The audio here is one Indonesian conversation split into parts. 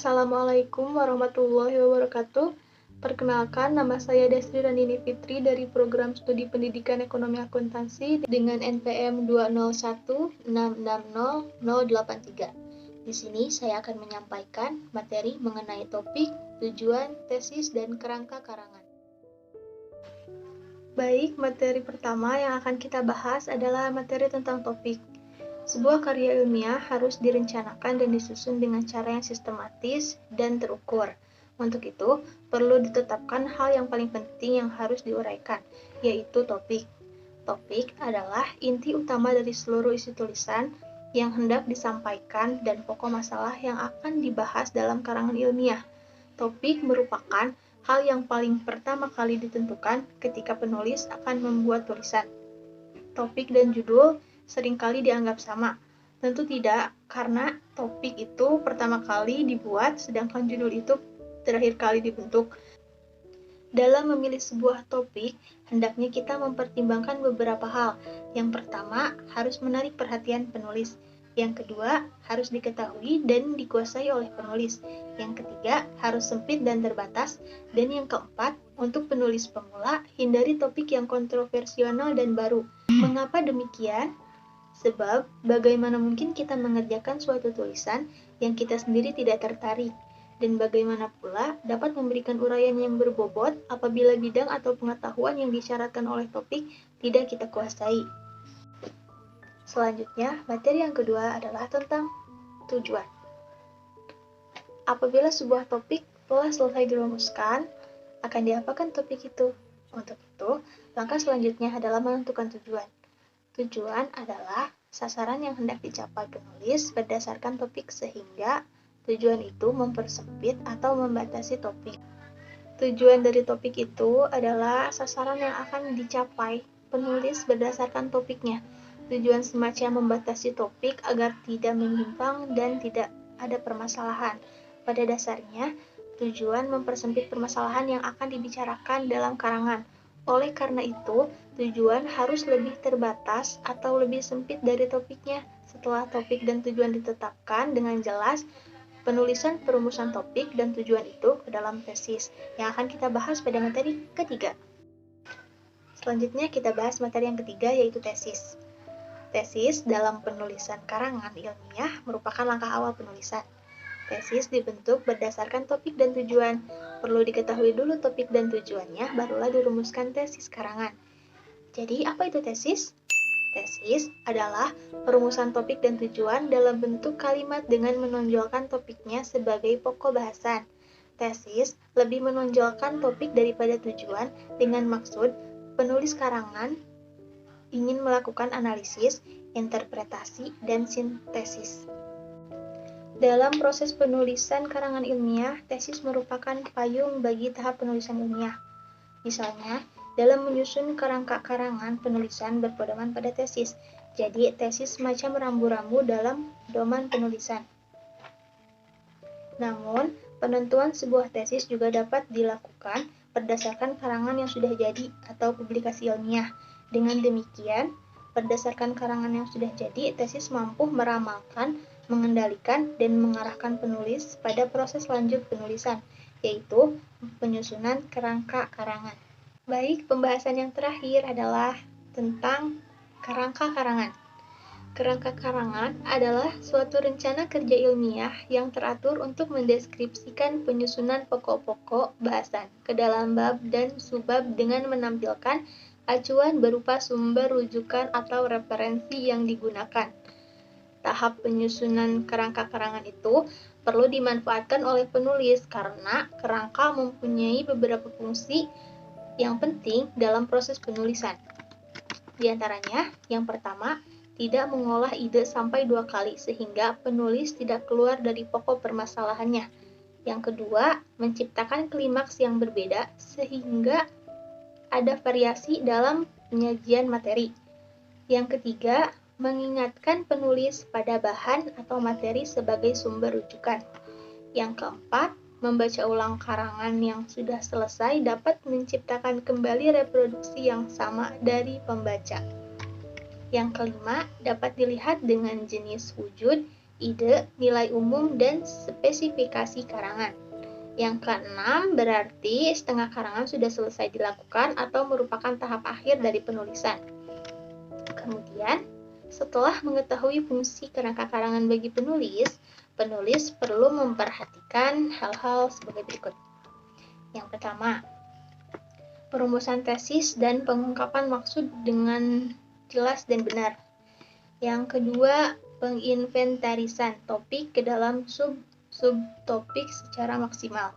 Assalamualaikum warahmatullahi wabarakatuh. Perkenalkan, nama saya Desri Randini Fitri dari Program Studi Pendidikan Ekonomi Akuntansi dengan NPM 201660083. Di sini saya akan menyampaikan materi mengenai topik, tujuan, tesis, dan kerangka karangan. Baik, materi pertama yang akan kita bahas adalah materi tentang topik. Sebuah karya ilmiah harus direncanakan dan disusun dengan cara yang sistematis dan terukur. Untuk itu, perlu ditetapkan hal yang paling penting yang harus diuraikan, yaitu topik. Topik adalah inti utama dari seluruh isi tulisan yang hendak disampaikan dan pokok masalah yang akan dibahas dalam karangan ilmiah. Topik merupakan hal yang paling pertama kali ditentukan ketika penulis akan membuat tulisan. Topik dan judul seringkali dianggap sama. Tentu tidak, karena topik itu pertama kali dibuat, sedangkan judul itu terakhir kali dibentuk. Dalam memilih sebuah topik, hendaknya kita mempertimbangkan beberapa hal. Yang pertama, harus menarik perhatian penulis. Yang kedua, harus diketahui dan dikuasai oleh penulis. Yang ketiga, harus sempit dan terbatas. Dan yang keempat, untuk penulis pemula, hindari topik yang kontroversial dan baru. Mengapa demikian? Sebab, bagaimana mungkin kita mengerjakan suatu tulisan yang kita sendiri tidak tertarik? Dan bagaimana pula dapat memberikan uraian yang berbobot apabila bidang atau pengetahuan yang disyaratkan oleh topik tidak kita kuasai? Selanjutnya, materi yang kedua adalah tentang tujuan. Apabila sebuah topik telah selesai dirumuskan, akan diapakan topik itu? Untuk itu, langkah selanjutnya adalah menentukan tujuan. Tujuan adalah sasaran yang hendak dicapai penulis berdasarkan topik sehingga tujuan itu mempersempit atau membatasi topik. Tujuan dari topik itu adalah sasaran yang akan dicapai penulis berdasarkan topiknya. Tujuan semacam membatasi topik agar tidak menyimpang dan tidak ada permasalahan. Pada dasarnya, tujuan mempersempit permasalahan yang akan dibicarakan dalam karangan. Oleh karena itu, tujuan harus lebih terbatas atau lebih sempit dari topiknya. Setelah topik dan tujuan ditetapkan dengan jelas, penulisan perumusan topik dan tujuan itu ke dalam tesis yang akan kita bahas pada materi ketiga. Selanjutnya kita bahas materi yang ketiga, yaitu tesis. Tesis dalam penulisan karangan ilmiah merupakan langkah awal penulisan. Tesis dibentuk berdasarkan topik dan tujuan. Perlu diketahui dulu topik dan tujuannya, barulah dirumuskan tesis karangan. Jadi, apa itu tesis? Tesis adalah perumusan topik dan tujuan dalam bentuk kalimat dengan menonjolkan topiknya sebagai pokok bahasan. Tesis lebih menonjolkan topik daripada tujuan dengan maksud penulis karangan ingin melakukan analisis, interpretasi, dan sintesis. Dalam proses penulisan karangan ilmiah, tesis merupakan payung bagi tahap penulisan ilmiah. Misalnya, dalam menyusun kerangka karangan penulisan berpedoman pada tesis. Jadi, tesis semacam rambu-rambu dalam pedoman penulisan. Namun, penentuan sebuah tesis juga dapat dilakukan berdasarkan karangan yang sudah jadi atau publikasi ilmiah. Dengan demikian, berdasarkan karangan yang sudah jadi, tesis mampu meramalkan, mengendalikan, dan mengarahkan penulis pada proses lanjut penulisan, yaitu penyusunan kerangka karangan. Baik, pembahasan yang terakhir adalah tentang kerangka karangan. Kerangka karangan adalah suatu rencana kerja ilmiah yang teratur untuk mendeskripsikan penyusunan pokok-pokok bahasan ke dalam bab dan subbab dengan menampilkan acuan berupa sumber rujukan atau referensi yang digunakan. Tahap penyusunan kerangka karangan itu perlu dimanfaatkan oleh penulis karena kerangka mempunyai beberapa fungsi yang penting dalam proses penulisan. Di antaranya, yang pertama, tidak mengolah ide sampai 2 kali sehingga penulis tidak keluar dari pokok permasalahannya. Yang kedua, menciptakan klimaks yang berbeda sehingga ada variasi dalam penyajian materi. Yang ketiga, mengingatkan penulis pada bahan atau materi sebagai sumber rujukan. Yang keempat, membaca ulang karangan yang sudah selesai dapat menciptakan kembali reproduksi yang sama dari pembaca. Yang kelima, dapat dilihat dengan jenis wujud ide, nilai umum, dan spesifikasi karangan. Yang keenam berarti setengah karangan sudah selesai dilakukan atau merupakan tahap akhir dari penulisan. Kemudian, setelah mengetahui fungsi kerangka karangan bagi penulis, penulis perlu memperhatikan hal-hal sebagai berikut. Yang pertama, perumusan tesis dan pengungkapan maksud dengan jelas dan benar. Yang kedua, penginventarisan topik ke dalam subtopik secara maksimal.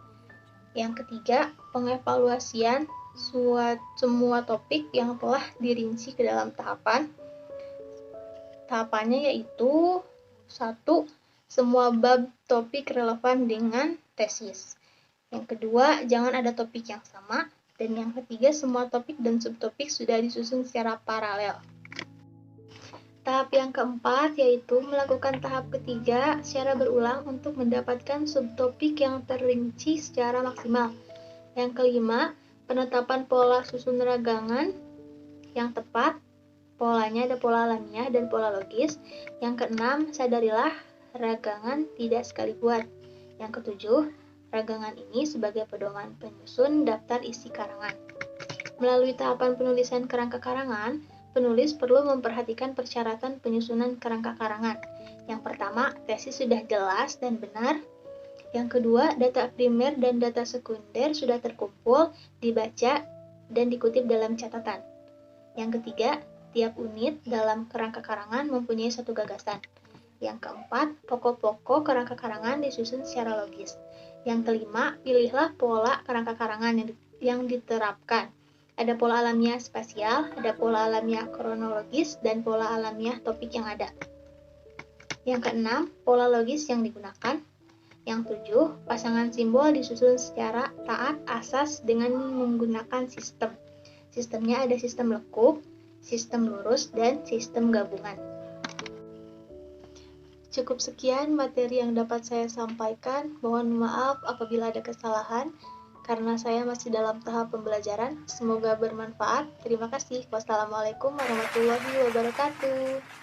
Yang ketiga, pengevaluasian semua topik yang telah dirinci ke dalam tahapan. Tahapannya yaitu 1. Semua bab topik relevan dengan tesis. Yang kedua, jangan ada topik yang sama. Dan yang ketiga, semua topik dan subtopik sudah disusun secara paralel. Tahap yang keempat yaitu melakukan tahap ketiga secara berulang untuk mendapatkan subtopik yang terrinci secara maksimal. Yang kelima, penetapan pola susun ragangan yang tepat. Polanya ada pola alamiah dan pola logis. Yang keenam, sadarilah ragangan tidak sekali buat. Yang ketujuh, ragangan ini sebagai pedoman penyusun daftar isi karangan. Melalui tahapan penulisan kerangka karangan, penulis perlu memperhatikan persyaratan penyusunan kerangka karangan. Yang pertama, tesis sudah jelas dan benar. Yang kedua, data primer dan data sekunder sudah terkumpul, dibaca, dan dikutip dalam catatan. Yang ketiga, tiap unit dalam kerangka karangan mempunyai satu gagasan. Yang keempat, pokok-pokok kerangka karangan disusun secara logis. Yang kelima, pilihlah pola kerangka karangan yang diterapkan. Ada pola alamiah spasial, ada pola alamiah kronologis, dan pola alamiah topik yang ada. Yang keenam, pola logis yang digunakan. Yang tujuh, pasangan simbol disusun secara taat asas dengan menggunakan sistem. Sistemnya ada sistem lekuk, sistem lurus, dan sistem gabungan. Cukup sekian materi yang dapat saya sampaikan. Mohon maaf apabila ada kesalahan, karena saya masih dalam tahap pembelajaran. Semoga bermanfaat. Terima kasih. Wassalamualaikum warahmatullahi wabarakatuh.